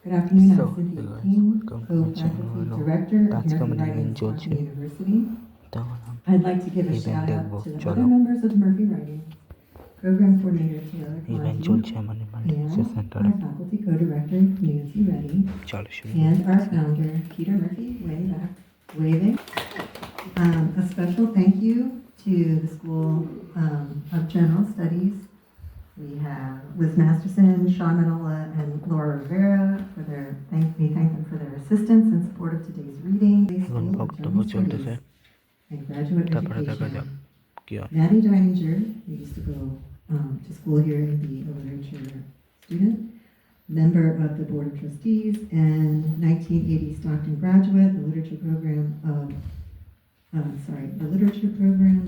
Good afternoon, I'm So, Cynthia guys, King, welcome to my channel. Co-Faculty Hello. Director of আজকে American আমাদের Writing event at চলছে Stockton University. তখন I'd like to give a event shout out দেখবো to the চলো other members of Murphy Writing, Program Coordinator Taylor event Cosby, চলছে আমাদের multiplex and সেন্টারে our Faculty Co-Director Nancy Reddy, চলো শুরু and our করতেছি founder Peter Murphy, way back, waving. A special thank you to the School of General Studies. We have Liz Masterson, Sean Manola, and Laura Rivera we thank them for their assistance and support of today's reading. এখন School of বক্তব্য General চলতেছে Studies and Graduate তারপরে দেখা যাক Education. কি হয় Maddie Dininger, who used to go to school here and be a literature student, member of the Board of Trustees, and 1980 Stockton graduate, the literature program,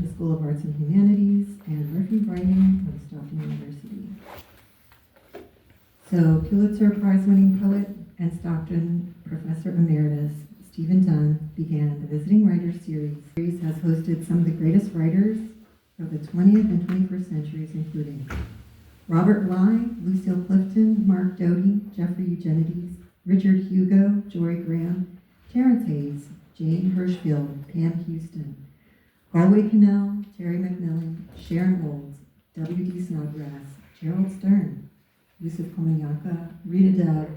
the School of Arts and Humanities, and Murphy Writing of Stockton University. So Pulitzer Prize-winning poet and Stockton Professor Emeritus Stephen Dunn began the Visiting Writers Series. The series has hosted some of the greatest writers of the 20th and 21st centuries, including Robert Bly, Lucille Clifton, Mark Doty, Jeffrey Eugenides, Richard Hugo, Jory Graham, Terrence Hayes, Jane Hirschfield, Pam Houston, Galway Cannell, Terry McMillan, Sharon Olds, W.D. Snodgrass, Gerald Stern, Yusuf Komayaka, Rita Dove,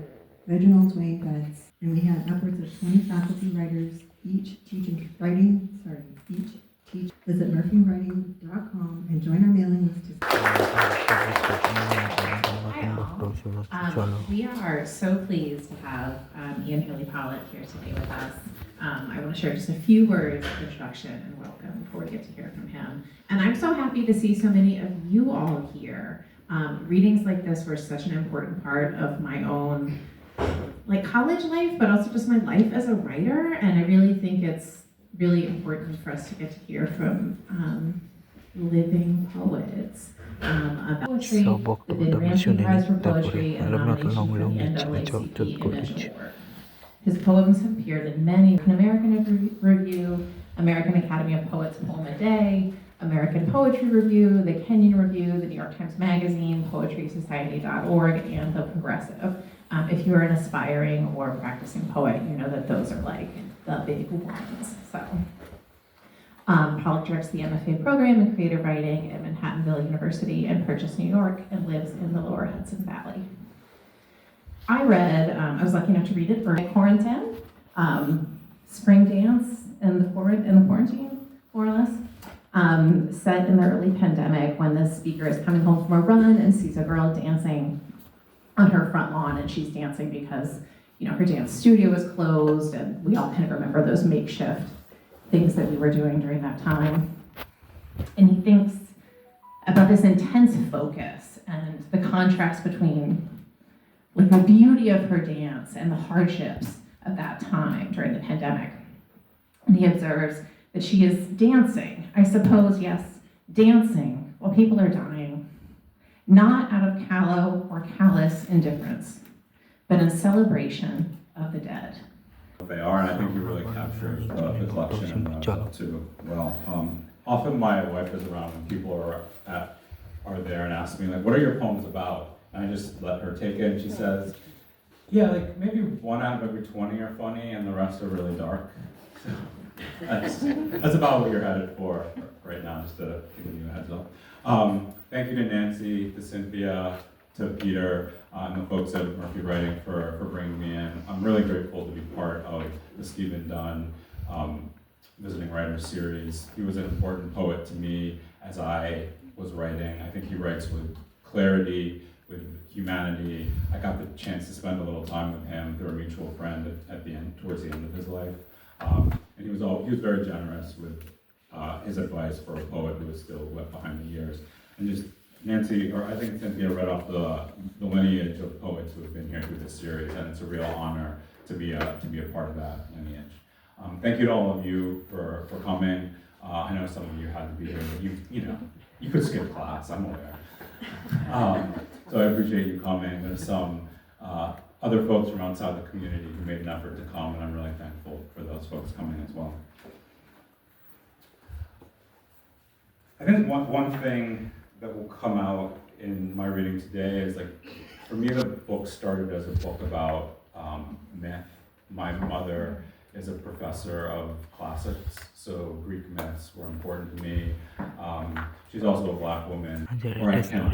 Reginald Dwayne Betts, and we had upwards of 20 faculty writers, each teach. Visit murphywriting.com and join our mailing list to We are so pleased to have Ian Haley Pollitt here today with us. I want to share just a few words of introduction and welcome before we get to hear from him. And I'm so happy to see so many of you all here. Readings like this were such an important part of my own college life, but also just my life as a writer. And I really think it's really important for us to get to hear from living poets about poetry, the Vin Ramsey Prize for Poetry, and the nomination for the NAACP Invention Award. His poems have appeared in many American Review, American Academy of Poets Poem a Day, American Poetry Review, the Kenyon Review, the New York Times Magazine, PoetrySociety.org, and The Progressive. If you are an aspiring or practicing poet, you know that those are like the big ones. So, Pollock directs the MFA program in creative writing at Manhattanville University in Purchase, New York, and lives in the lower Hudson Valley. I was lucky enough to read it during quarantine, spring dance in the quarantine, more or less, set in the early pandemic when the speaker is coming home from a run and sees a girl dancing on her front lawn, and she's dancing because, her dance studio was closed, and we all kind of remember those makeshift things that we were doing during that time. And he thinks about this intense focus and the contrast between the beauty of her dance and the hardships of that time during the pandemic. And he observes that she is dancing, I suppose, yes, dancing while people are dying, not out of callow or callous indifference, but in celebration of the dead. They are, and I think you really captured the collection and the too well. Often my wife is around when people are there and ask me, what are your poems about? And I just let her take it, and she says, yeah, maybe 1 out of every 20 are funny, and the rest are really dark. So that's about what you're headed for right now, just to give you a heads up. Thank you to Nancy, to Cynthia, to Peter, and the folks at Murphy Writing for bringing me in. I'm really grateful to be part of the Stephen Dunn Visiting Writers Series. He was an important poet to me as I was writing. I think he writes with clarity, with humanity. I got the chance to spend a little time with him through a mutual friend towards the end of his life. And he was very generous with his advice for a poet who is still wet behind the years. And just Nancy, or I think Cynthia read off the lineage of poets who have been here through this series, and it's a real honor to be a part of that lineage. Thank you to all of you for coming. I know some of you had to be here, but you could skip class, I'm aware. So I appreciate you coming. There's some other folks from outside the community who made an effort to come, and I'm really thankful for those folks coming as well. I think one thing that will come out in my reading today is for me the book started as a book about myth. My mother is a professor of classics, so Greek myths were important to me. She's also a Black woman, or I cannot.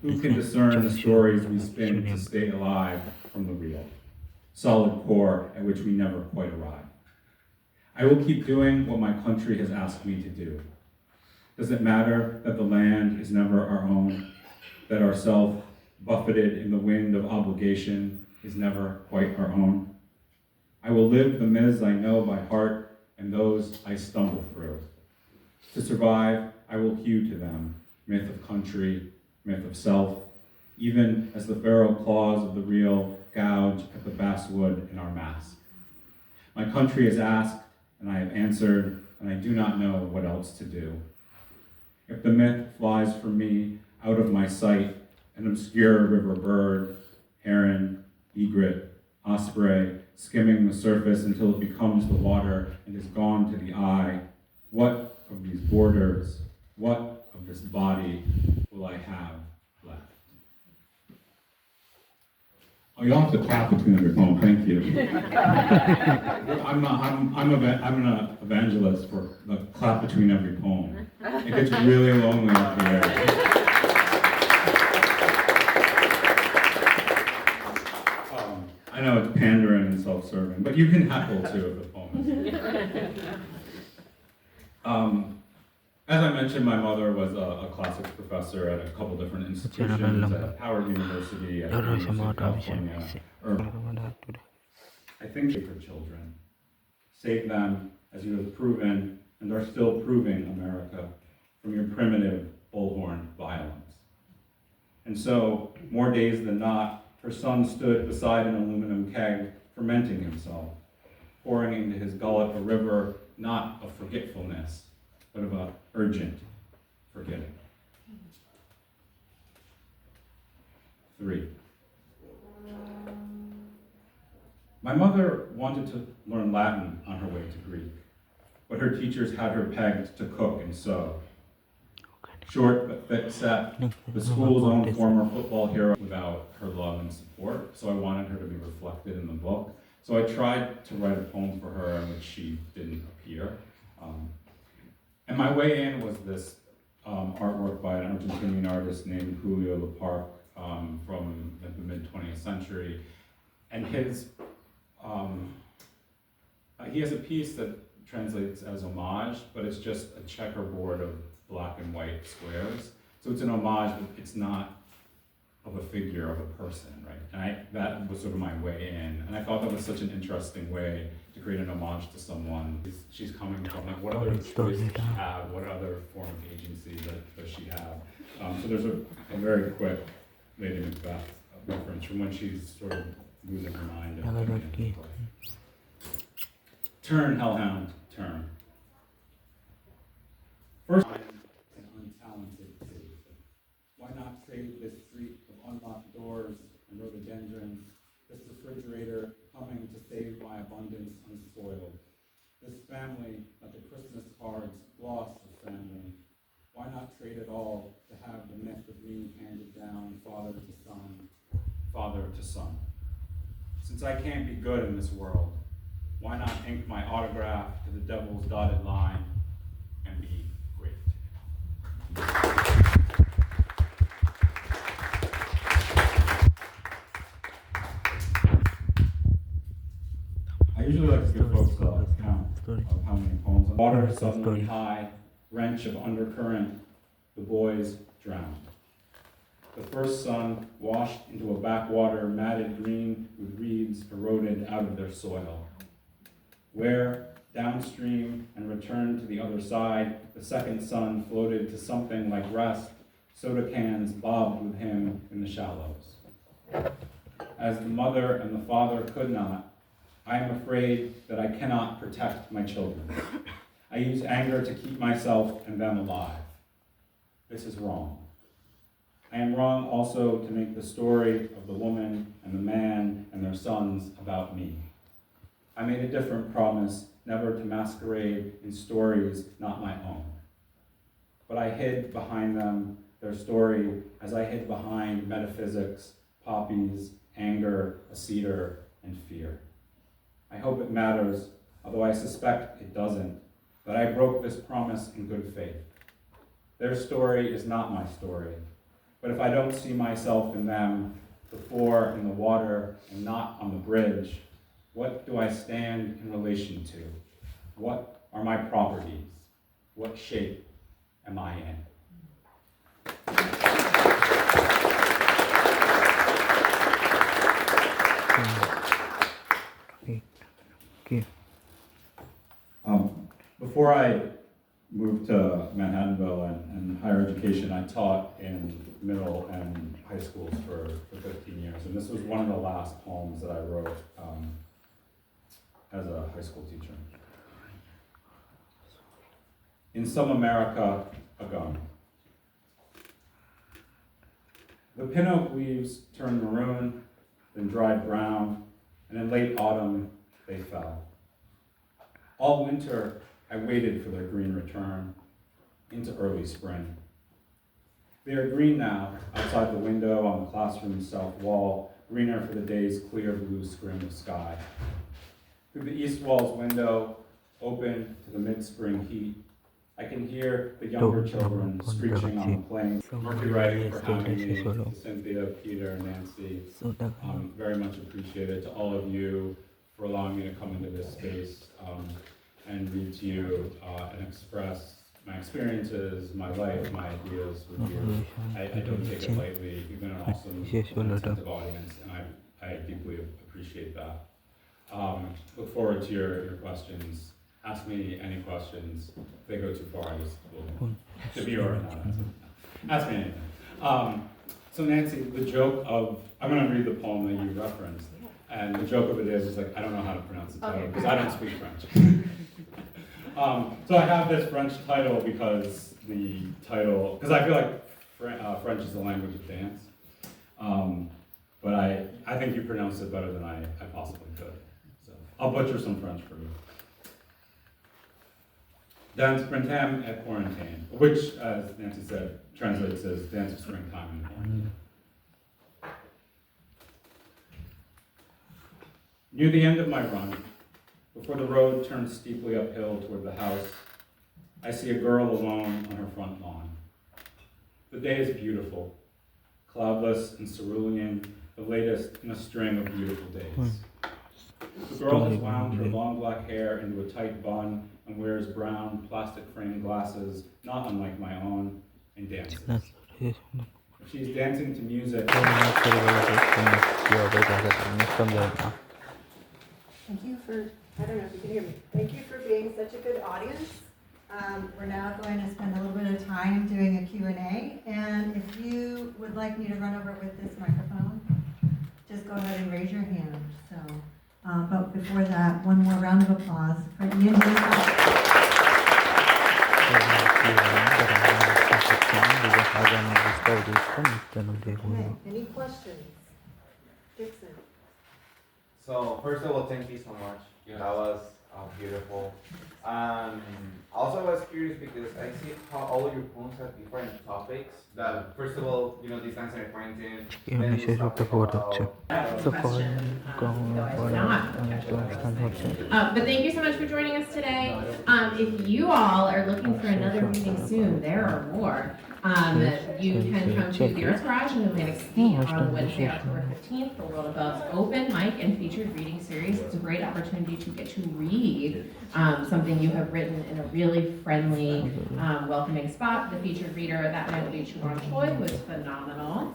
Who can discern the stories we spin to stay alive from the real, solid core at which we never quite arrive? I will keep doing what my country has asked me to do. Does it matter that the land is never our own, that our self, buffeted in the wind of obligation, is never quite our own? I will live the myths I know by heart and those I stumble through. To survive, I will hew to them, myth of country, myth of self, even as the feral claws of the real gouge at the basswood in our mask. My country has asked, and I have answered, and I do not know what else to do. If the myth flies from me out of my sight, an obscure river bird, heron, egret, osprey, skimming the surface until it becomes the water and is gone to the eye, what of these borders, what of this body will I have left? Oh, you don't have to clap between every poem, thank you. I'm an evangelist for the clap between every poem. It gets really lonely up here. I know it's pandering and self-serving, but you can heckle too if the poem is. As I mentioned, my mother was a classics professor at a couple different institutions, at Howard University, at the University of California. I think for children. Save them, as you have proven, and are still proving, America, from your primitive bullhorn violence. And so, more days than not, her son stood beside an aluminum keg, fermenting himself, pouring into his gullet a river not of forgetfulness, but of a urgent forgetting. 3. My mother wanted to learn Latin on her way to Greek, but her teachers had her pegged to cook and sew. Short but thick set, the school's own former football hero without her love and support, so I wanted her to be reflected in the book. So I tried to write a poem for her in which she didn't appear. And my way in was this artwork by an Argentinian artist named Julio Leparc from the mid-20th century. And his, he has a piece that translates as homage, but it's just a checkerboard of black and white squares. So it's an homage, but it's not of a figure of a person, right? And that was sort of my way in. And I thought that was such an interesting way to create an homage to someone. She's coming from, like, what other choices does she have? What other form of agency does she have? So there's a very quick Lady Macbeth reference from when she's sort of losing her mind. Turn, hellhound, turn. First, an untalented city. Why not save this street of unlocked doors and rhododendrons, this refrigerator coming to save my abundance unspoiled, this family that the Christmas cards gloss of family. Why not trade it all to have the myth of me handed down father to son, father to son? Since I can't be good in this world, why not ink my autograph to the devil's dotted line and be great? I usually like to give folks a count of how many poems. Water suddenly high, wrench of undercurrent, the boys drowned. The first sun washed into a backwater matted green with reeds eroded out of their soil. Where, downstream and returned to the other side, the second sun floated to something like rest, soda cans bobbed with him in the shallows. As the mother and the father could not, I am afraid that I cannot protect my children. I use anger to keep myself and them alive. This is wrong. I am wrong also to make the story of the woman and the man and their sons about me. I made a different promise, never to masquerade in stories not my own. But I hid behind them, their story, as I hid behind metaphysics, poppies, anger, a cedar, and fear. I hope it matters, although I suspect it doesn't, that I broke this promise in good faith. Their story is not my story, but if I don't see myself in them, before in the water and not on the bridge, what do I stand in relation to? What are my properties? What shape am I in? Okay. Before I moved to Manhattanville and higher education, I taught in middle and high schools for 15 years. And this was one of the last poems that I wrote as a high school teacher. In some America, a gun. The pin oak leaves turned maroon, then dried brown, and in late autumn, they fell. All winter, I waited for their green return into early spring. They are green now, outside the window on the classroom's south wall, greener for the day's clear blue scrim of sky. Through the east wall's window, open to the mid-spring heat, I can hear the younger children screeching on the plains. Murphy writing for having me, to Cynthia, Peter, Nancy. Very much appreciated. To all of you for allowing me to come into this space and read to you and express my experiences, my life, my ideas with you. I don't take it lightly. You've been an awesome, attentive audience, and I deeply appreciate that. Look forward to your questions. Ask me any questions. If they go too far, I just will demur and not answer. Ask me anything. So Nancy, the joke of, I'm going to read the poem that you referenced, and the joke of it is like, I don't know how to pronounce the title, because I don't speak French. So I have this French title because I feel like French is the language of dance. But I think you pronounced it better than I possibly could. So I'll butcher some French for you. Dance printemps et quarantaine, which, as Nancy said, translates as dance of springtime and quarantine. Near the end of my run, before the road turns steeply uphill toward the house, I see a girl alone on her front lawn. The day is beautiful, cloudless and cerulean, the latest in a string of beautiful days. The girl has wound her long black hair into a tight bun and wears brown plastic frame glasses, not unlike my own, and dances. She's dancing to music. Thank you for, I don't know if you can hear me. Thank you for being such a good audience. We're now going to spend a little bit of time doing a Q&A. And if you would like me to run over with this microphone, just go ahead and raise your hand. So, but before that, one more round of applause for Ian. Okay, any questions? Dixon. So first of all, thank you so much. Yeah. That was beautiful. Also, I was curious because I see how all of your poems have different topics. That first of all, this dance and quarantine. Then you talk about But thank you so much for joining us today. If you all are looking for another reading soon, there are more. You can come to the Arts Garage in Atlantic City on Wednesday, October 15th, for World of Both's open mic and featured reading series. It's a great opportunity to get to read something you have written in a really friendly, welcoming spot. The featured reader that night will be Chuan Choi, who is phenomenal.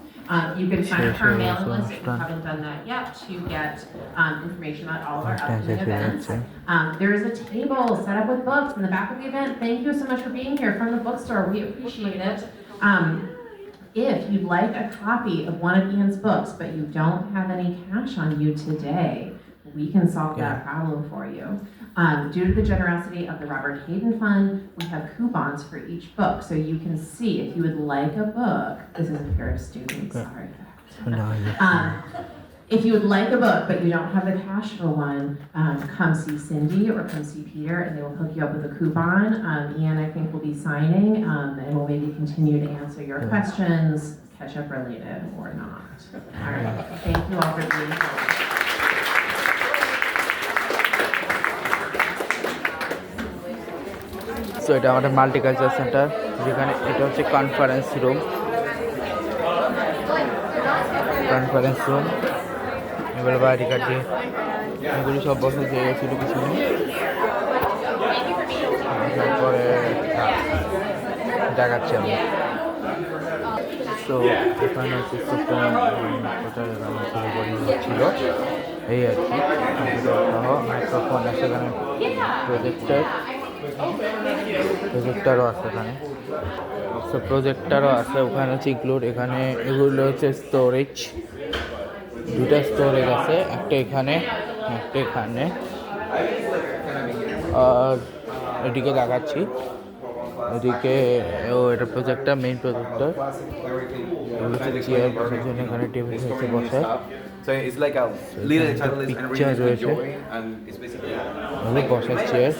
You can sign up for our mailing list if you haven't done that yet to get information about all of our upcoming events. There is a table set up with books in the back of the event. Thank you so much for being here from the bookstore. We appreciate it. If you'd like a copy of one of Ian's books, but you don't have any cash on you today, we can solve that problem for you. Due to the generosity of the Robert Hayden Fund, we have coupons for each book, so you can see if you would like a book. This is a pair of students, sorry. If you would like a book, but you don't have the cash for one, come see Cindy or come see Peter, and they will hook you up with a coupon. Ian, I think, will be signing, and will maybe continue to answer your questions. ketchup related or not. All right, thank you all for being here. So এটা আমাদের multiculture centre, যেখানে এটা হচ্ছে conference room. এগুলো বাইরে কাটিয়ে এগুলো সব বছর জায়গা ছিল কিছু নেই। তারপরে দেখাচ্ছি আমি। তো এখানে হচ্ছে ছিল এই আর কি, মাইক্রোফোন আছে এখানে, প্রজেক্টারও আছে এখানে। সো প্রজেক্টারও আছে ওখানে হচ্ছে ইনক্লুড। এখানে এগুলো হচ্ছে স্টোরেজ, দুটা স্টোরেজ আছে, একটা এখানে একটা এখানে। আর এদিকে দেখাচ্ছি, এদিকে এটা প্রজেক্টর, মেইন প্রজেক্টর। এগুলো হচ্ছে চেয়ার বসার জন্য, এখানে টেবিল হচ্ছে বসার। So it's like a little channel is picture রয়েছে, and it's basically এগুলো বসার চেয়ার।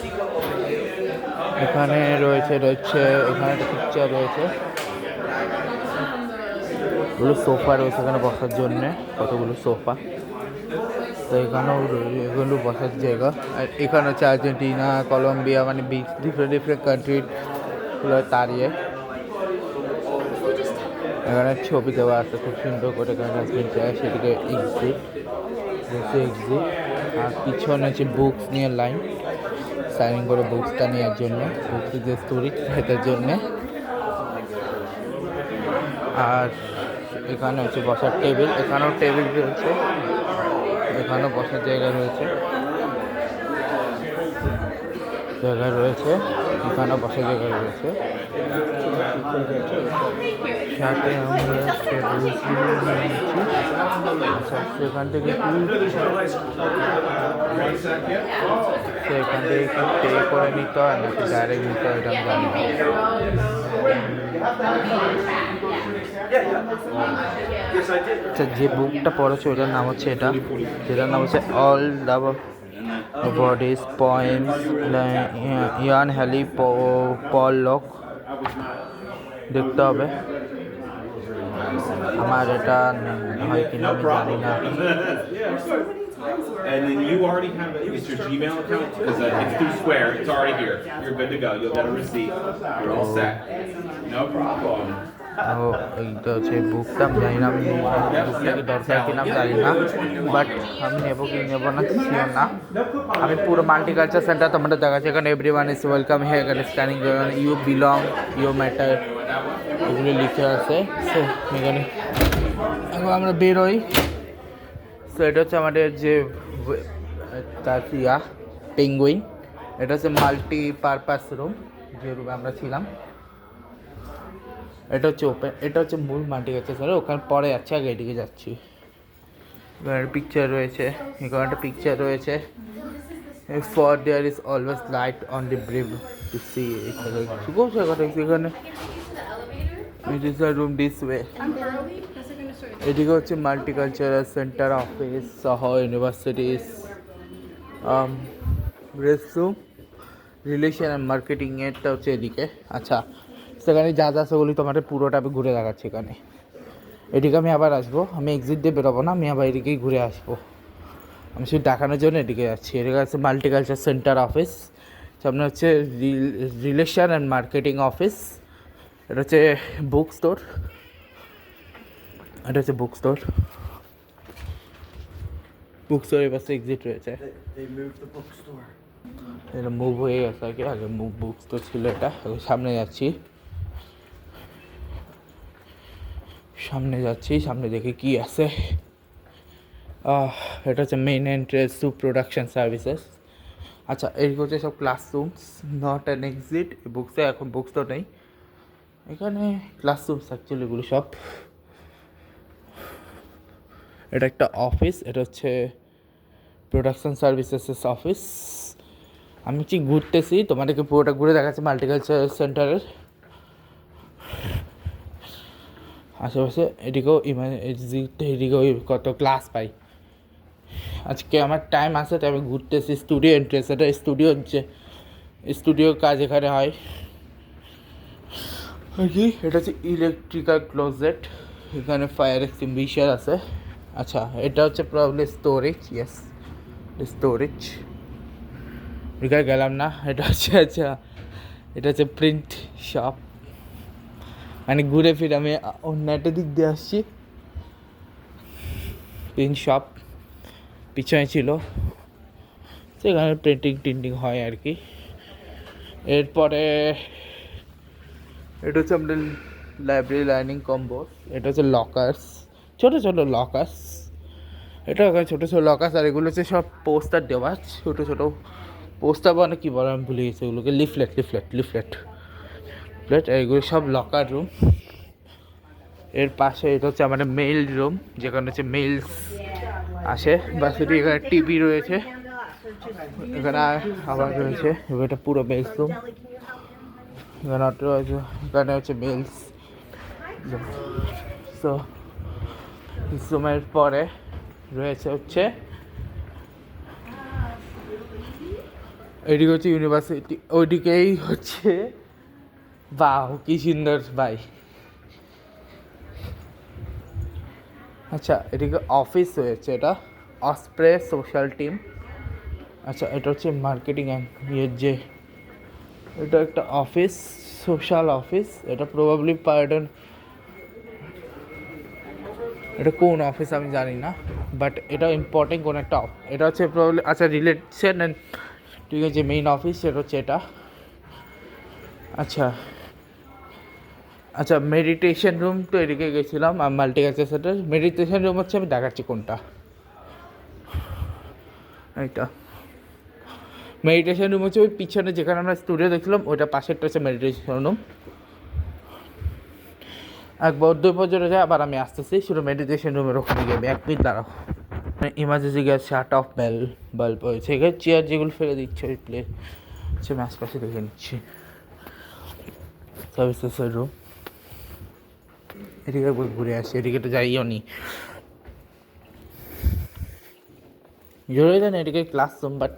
এখানে রয়েছে এখানে একটা পিকচার রয়েছে, এগুলো সোফা রয়েছে এখানে বসার জন্যে, কতগুলো সোফা। তো এখানেও এগুলো বসার জায়গা। আর এখানে হচ্ছে আর্জেন্টিনা, কলম্বিয়া, মানে ডিফারেন্ট কান্ট্রিগুলো তাড়িয়ে এখানে ছবি দেওয়া আছে খুব সুন্দর করে। এখানে ডাস্টবিন চায়, সেদিকে এক্সিট। আর পিছনে হচ্ছে বুকস নিয়ে লাইন, সাইনিং করে বুকসটা নেওয়ার জন্য, বুকসের যে স্টোরেজ সেটার জন্যে। আর এখানে হচ্ছে বসার টেবিল, এখানেও টেবিল রয়েছে, এখানেও বসার জায়গা রয়েছে, এখানেও বসার জায়গা রয়েছে। সাথে আমরা সেখান থেকে একটু পে করে নিতে হয় নাকি ডাইরেক্ট নিতে হয়, এটা আমি জানি না। আচ্ছা, যে বুকটা পড়েছে ওটার নাম হচ্ছে যেটার নাম হচ্ছে all the bodies poems Ian Haley Paul Locke. দেখতে হবে, আমার এটা হয় কিনা আমি জানি না। And then you already have it. It's your Gmail account because it's through Square. It's already here. You're good to go. You'll get a receipt. You're all set. No problem. ও এইটা হচ্ছে বুকটা, আমি জানি না, আমি বুকটা কি দরকার কিনা আমি জানি না, বাট আমি নেবো কি নেবো না শিওর না। আমি পুরো মাল্টিকালচার সেন্টার তোমাদের দেখাচ্ছি। এখানে এভরিওয়ান ইজ ওয়েলকাম হিয়ার, এখানে scanning you belong, you matter, এগুলো লিখে আছে। সো এখানে এখন আমরা বেরোই। সো এটা হচ্ছে আমাদের যে পেঙ্গুইন, এটা হচ্ছে মাল্টিপারপাস রুম, যে রুমে আমরা ছিলাম। এটা হচ্ছে ওপেন, এটা হচ্ছে মূল মাল্টিকালচার সেন্টার। ওখানে পরে যাচ্ছে, আগে এদিকে যাচ্ছি। এখানে পিকচার রয়েছে, এখানে একটা পিকচার রয়েছে, for there is always light on the brave to see. এখানে it is a room this way. এদিকে হচ্ছে মাল্টিকালচারাল সেন্টার অফিস সহ universities restroom, relation and marketing এরটা হচ্ছে এদিকে। আচ্ছা, সেখানে যা যা সেগুলি তোমাদের পুরোটা আমি ঘুরে দেখাচ্ছি। এখানে এদিকে আমি আবার আসবো, আমি এক্সিট দিয়ে বেরোবো না, আমি আবার এদিকেই ঘুরে আসবো। আমি শুধু দেখানোর জন্য এদিকে যাচ্ছি। এদিকে আছে মাল্টিকালচার সেন্টার অফিস, সামনে হচ্ছে রিলেশন অ্যান্ড মার্কেটিং অফিস। এটা হচ্ছে বুক স্টোর, এটা হচ্ছে বুক স্টোরের পাশে এক্সিট রয়েছে। এটা মুভ হয়ে গেছে আর কি, আগে বুক স্টোর ছিল এটা। সামনে যাচ্ছি, সামনে দেখি কি আছে। এটা হচ্ছে main entrance to production services. আচ্ছা, এইগুলো হচ্ছে সব ক্লাসরুমস, নট অ্যান এক্সিট। বুকসে এখন বুকস তো নেই, এখানে ক্লাসরুমস অ্যাকচুয়ালি এগুলো সব। এটা একটা অফিস, এটা হচ্ছে প্রোডাকশন সার্ভিসেস অফিস। আমি হচ্ছে ঘুরতেছি, তোমাদেরকে পুরোটা ঘুরে দেখাচ্ছি মাল্টিকালচার সেন্টারের আশেপাশে। এদিকেও এদিকেও কত ক্লাস পাই। আজকে আমার টাইম আছে তাই আমি ঘুরতেছি। স্টুডিও এন্ট্রেন্স, এটা স্টুডিও কাজ এখানে হয় আর কি। এটা হচ্ছে ইলেকট্রিক্যাল ক্লোজেট, এখানে ফায়ার এক্সটিংগুইশার আছে। আচ্ছা, এটা হচ্ছে প্রবলি স্টোরেজ। Yes, storage. এখানে গেলাম না। এটা হচ্ছে আচ্ছা, এটা হচ্ছে প্রিন্ট শপ। মানে ঘুরে ফিরে আমি অন্য একটা দিক দিয়ে আসছি। প্রিন্ট শপ পিছনে ছিল, সেখানে প্রিন্টিং টিন্টিং হয় আর কি। এরপরে এটা হচ্ছে আমাদের লাইব্রেরি লার্নিং কম্বোস। এটা হচ্ছে লকার্স, ছোটো ছোটো লকার্স। এটা ওখানে ছোটো ছোটো লকার্স, আর এগুলো হচ্ছে সব পোস্টার দেওয়া, ছোটো ছোটো পোস্টার মানে কী বলে আমি ভুলে গেছি ওগুলোকে। লিফলেট লিফলেট লিফলেট লিফলেট, এগুলো সব লকার রুম। এর পাশে এটা হচ্ছে আমাদের মেইল রুম, যেখানে হচ্ছে মেইলস আসে। বাস এখানে টিভি রয়েছে, এখানে আবার রয়েছে এটা পুরো মেইলস রুম। এখানে হচ্ছে মেইলস। সো রুমের পরে রয়েছে হচ্ছে এদিকে হচ্ছে ইউনিভার্সিটি, ওইদিকেই হচ্ছে বাহ কি সুন্দর ভাই। আচ্ছা, এদিকে অফিস রয়েছে, এটা অসপ্রে সোশ্যাল টিম। আচ্ছা, এটা হচ্ছে মার্কেটিং ইয়ের যে, এটা একটা অফিস, সোশ্যাল অফিস। এটা প্রবাবলি পার্টন, এটা কোন অফিস আমি জানি না, বাট এটা ইম্পর্টেন্ট কোন একটা এটা হচ্ছে প্রবাবলি, আচ্ছা রিলেশন অ্যান্ড ঠিক আছে মেইন অফিস, সেটা হচ্ছে এটা। আচ্ছা আচ্ছা, মেডিটেশন রুম তো এদিকে গেছিলাম, আমি মাল্টিকালচার সেন্টার। মেডিটেশন রুম হচ্ছে, আমি দেখাচ্ছি কোনটা, এইটা মেডিটেশন রুম হচ্ছে ওই পিছনে যেখানে আমরা স্টুডিও দেখছিলাম, ওইটা পাশেরটা হচ্ছে মেডিটেশন রুম। একবার 2 বছরে যায়, আবার আমি আসতেছি শুধু মেডিটেশন রুমের ওখানে গিয়ে। 1 মিনিট দাঁড়াও। Emergency gas shirt of bulb হয়েছে। এখানে চেয়ার যেগুলো ফেলে দিচ্ছে ওই প্লেট হচ্ছে, আমি আশপাশে দেখে নিচ্ছি। সার্ভিসেসের রুম, এদিকে একবার ঘুরে আসি, এদিকে তো যাইও নি। জরুরি না এদিকে ক্লাসরুম, বাট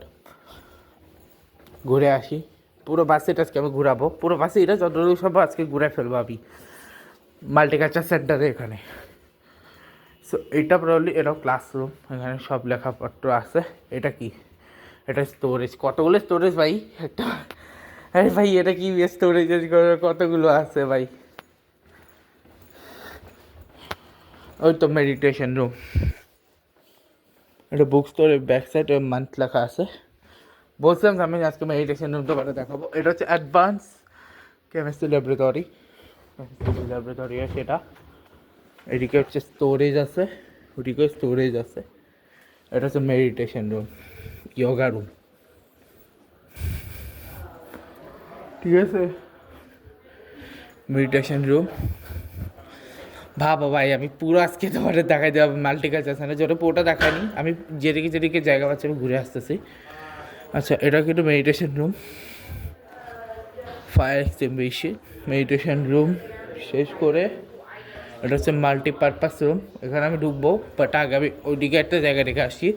ঘুরে আসি। পুরো বাসেটা আজকে আমি ঘুরাবো, পুরো বাসে এটা যতটুকু সব আজকে ঘুরে ফেলবো আমি মাল্টিকালচার সেন্টারে এখানে। সো এটা প্রবলি এটাও ক্লাসরুম, এখানে সব লেখাপত্র আছে। এটা কি, এটা স্টোরেজ, কতগুলো স্টোরেজ ভাই একটা। আরে ভাই এটা কি স্টোরেজ কতগুলো আছে ভাই। ওই তো মেডিটেশন রুম, এটা বুক স্টোরের ব্যাক সাইড মান্থ লেখা আছে। বলছিলাম আমি আজকে মেডিটেশন রুমটা বারে দেখাবো। এটা হচ্ছে অ্যাডভান্স কেমিস্ট্রি ল্যাবরেটরি, সেটা। এদিকে হচ্ছে স্টোরেজ আছে, ওদিকে স্টোরেজ আছে। এটা হচ্ছে মেডিটেশন রুম, ইয়োগা রুম, ঠিক আছে। মেডিটেশন রুম ভাবা ভাই, আমি পুরো আজকে তোমার দেখাই দেবো মাল্টিকালচার সেন্টার, যেটা পুরোটা দেখাইনি আমি, যেদিকে যেদিকে জায়গা পাচ্ছি আমি ঘুরে আসতেছি। আচ্ছা, এটা কিন্তু meditation room, fire extinguisher. Meditation room শেষ করে এটা হচ্ছে মাল্টিপারপাস রুম, এখানে আমি ঢুকবো, বাট আগে আমি ওইদিকে একটা জায়গা রেখে আসি,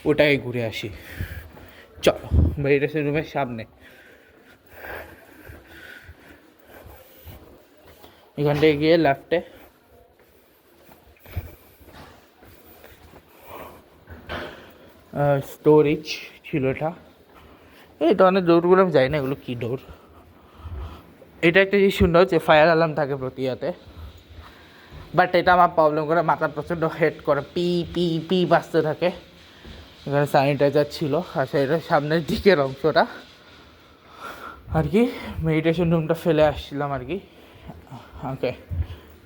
ওটাকে ঘুরে আসি। চলো মেডিটেশন রুমের সামনে, এখান থেকে গিয়ে লেফটে স্টোরেজ ছিল। এটা অনেক ডোরগুলো আমি যাই না, এগুলো কী ডোর। এটা একটা জিনিস সুন্দর যে ফায়ার অ্যালার্ম থাকে প্রতি ইয়াতে, বাট এটা আমার প্রবলেম করে, মাথা প্রচণ্ড হেড করে, পি পি পি বাজতে থাকে। এখানে স্যানিটাইজার ছিল। আচ্ছা, এটা সামনের দিকের অংশটা আর কি, মেডিটেশন রুমটা ফেলে আসছিলাম আর কি। ওকে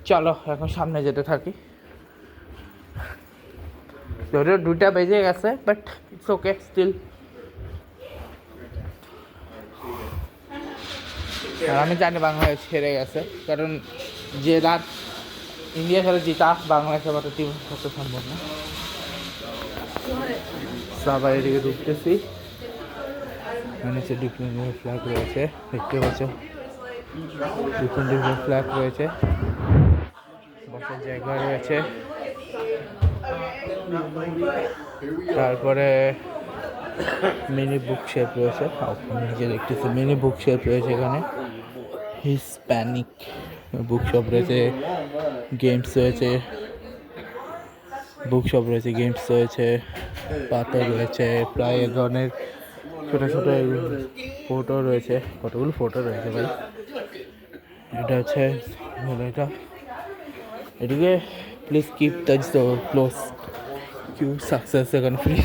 চলো এখন সামনে যেতে থাকি। যদিও 2টা বেজে গেছে, বাট ইটস ওকে স্টিল। আমি জানি বাংলাদেশ হেরে গেছে, কারণ যে রাত ইন্ডিয়া খেলে জিতা বাংলাদেশের মতো টিম হতে সম্ভব না। সবাই এদিকে ঢুকতেছি, নিচে ডিফারেন্ট ফ্ল্যাগ রয়েছে, দেখতে পাচ্ছ ডিফারেন্ট ফ্ল্যাগ রয়েছে, বসার জায়গা রয়েছে। তারপরে মিনি বুক শেপ রয়েছে, নিজে দেখতেছি মিনি বুক শেপ রয়েছে এখানে, হিস্প্যানিক বুক শপ রয়েছে, গেমস রয়েছে, বুক শপ রয়েছে, গেমস রয়েছে, পাথর রয়েছে, প্রায় এক ধরনের ছোটো ছোটো ফটো রয়েছে, কতগুলো ফটো রয়েছে ভাই। এটা হচ্ছে এটা, এদিকে please keep touch the close queue success, এখানে ফ্রি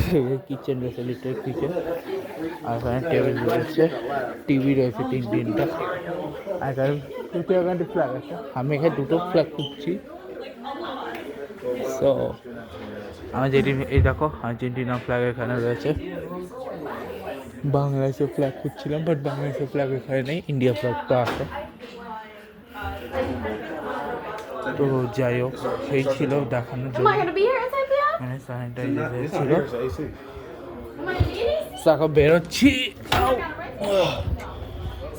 কিচেন রয়েছে, লিটার কিচেন। আর এখানে টেবিল রয়েছে, টিভি রয়েছে তিনটা। আর এখানে এখানে ফ্ল্যাগ আছে, আমি এখানে দুটো ফ্ল্যাগ খুঁজছি। সো আমার যেটি এই দেখো আর্জেন্টিনা ফ্ল্যাগ এখানে রয়েছে, বাংলাদেশের ফ্ল্যাগ খুঁজছিলাম বাট বাংলাদেশের ফ্ল্যাগ এখানে নেই, ইন্ডিয়া ফ্ল্যাগটা আছে। তো যাই হোক, সেই ছিল দেখানোর জন্য, মানে স্যানিটাইজার ছিল। এখন বেরোচ্ছি।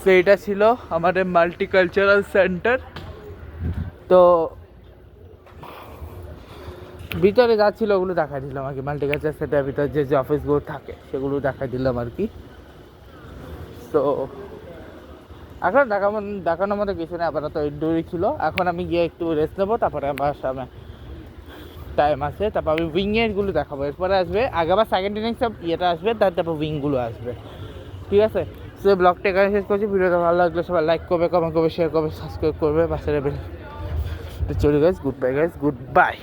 তো এটা ছিল আমাদের মাল্টিকালচারাল সেন্টার। তো ভিতরে যাচ্ছিল ওগুলো দেখাই দিলাম আর কি, মাল্টিকালচারাল সেন্টারের ভিতরে যে যে অফিসগুলো থাকে সেগুলো দেখাই দিলাম আর কি। তো এখন দেখানোর মতো কিছু নেই, আপাতত ইনডোরই ছিল। এখন আমি গিয়ে একটু রেস্ট নেবো, তারপরে আমার সামনে টাইম আছে, তারপর আমি উইংয়েরগুলো দেখাবো। এরপরে আসবে আগে আবার সেকেন্ড ইনিংস ইয়েটা আসবে, তারপর উইংগুলো আসবে, ঠিক আছে? সো ব্লগটা এখানে শেষ করছি। ভিডিওটা ভালো লাগলে সবাই লাইক করবে, কমেন্ট করবে, শেয়ার করবে, সাবস্ক্রাইব করবে, পাশে চলে guys, good bye guys, good bye.